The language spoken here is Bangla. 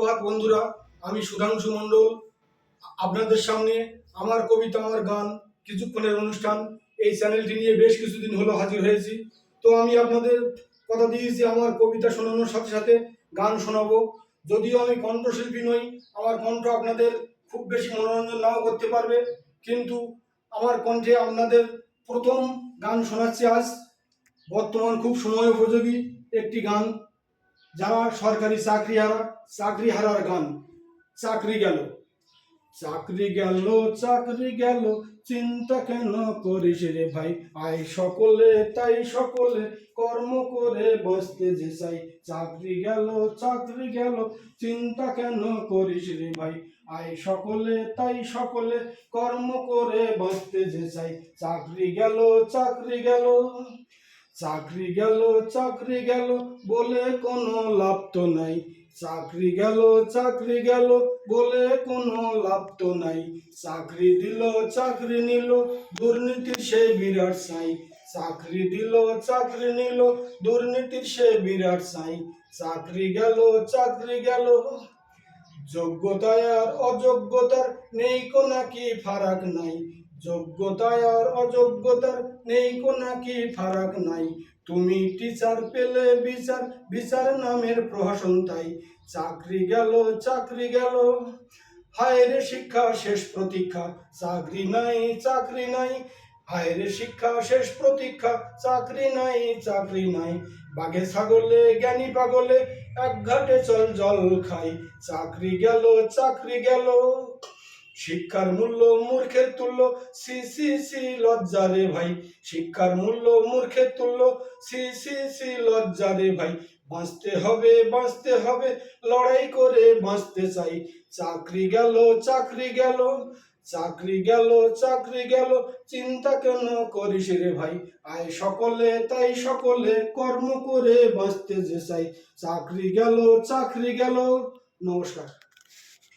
সুপ্রভাত বন্ধুরা, আমি সুধাংশু মণ্ডল আপনাদের সামনে আমার কবিতা আমার গান কিছুক্ষণের অনুষ্ঠান এই চ্যানেলটি নিয়ে বেশ কিছুদিন হলো হাজির হয়েছি। তো আমি আপনাদের কথা দিয়েছি আমার কবিতা শোনানোর সাথে সাথে গান শোনাবো। যদিও আমি কণ্ঠশিল্পী নই, আমার কণ্ঠ আপনাদের খুব বেশি মনোরঞ্জন নাও করতে পারবে, কিন্তু আমার কণ্ঠে আপনাদের প্রথম গান শোনাচ্ছি আজ। বর্তমান খুব সময় উপযোগী একটি গান, যারা সরকারি চাকরি হারার গান। চাকরি গেল, চাকরি গেল, চাকরি গেল, চিন্তা কেন করিস রে ভাই, আয় সকলে তাই সকলে কর্ম করে বসতে যে চাই। চাকরি গেল, চাকরি গেল, চিন্তা কেন করিস রে ভাই, আয় সকলে তাই সকলে কর্ম করে বসতে যে চাই। চাকরি গেল, চাকরি গেল, চাকরি গেল, চাকরি গেল বলে কোনো লাভ তো নাই। চাকরি গেল, চাকরি গেল বলে কোনো লাভ তো নাই। চাকরি দিল, চাকরি নিল, দুর্নীতির সে বিরাট সাই। চাকরি দিল, চাকরি নিল, দুর্নীতির সে বিরাট সাই। চাকরি গেল, চাকরি গেল, যোগ্যতায় আর অযোগ্যতার নেই কো নাকি ফারাক নাই। যোগ্যতায় আর অযোগ্যতার নেই কো নাকি ফারাক নাই। তুমি টিচার পেলে বিচার, বিচার নামের প্রহসন তাই। চাকরি গেল, চাকরি গেল, হায় রে শিক্ষা শেষ প্রতীক্ষা, চাকরি নাই, চাকরি নাই। হায় রে শিক্ষা শেষ প্রতীক্ষা, চাকরি নাই, চাকরি নাই। বাঘে ছাগলে জ্ঞানী পাগলে এক ঘাটে চল জল খাই। চাকরি গেল, চাকরি গেল, শিক্ষার মূল্য মূর্খের তুল্য, সি সি সি লজ্জা রে ভাই। শিক্ষার মূল্য মূর্খের তুল্য, সি সি সি লজ্জা রে ভাই। বাঁচতে হবে, বাঁচতে হবে, লড়াই করে বাঁচতে চাই। চাকরি গেল, চাকরি গেল, চাকরি গেল, চাকরি গেল, চিন্তা কেন করিস রে ভাই, আয় সকলে তাই সকলে কর্ম করে বাঁচতে যে চাই। চাকরি গেল, চাকরি গেল। নমস্কার।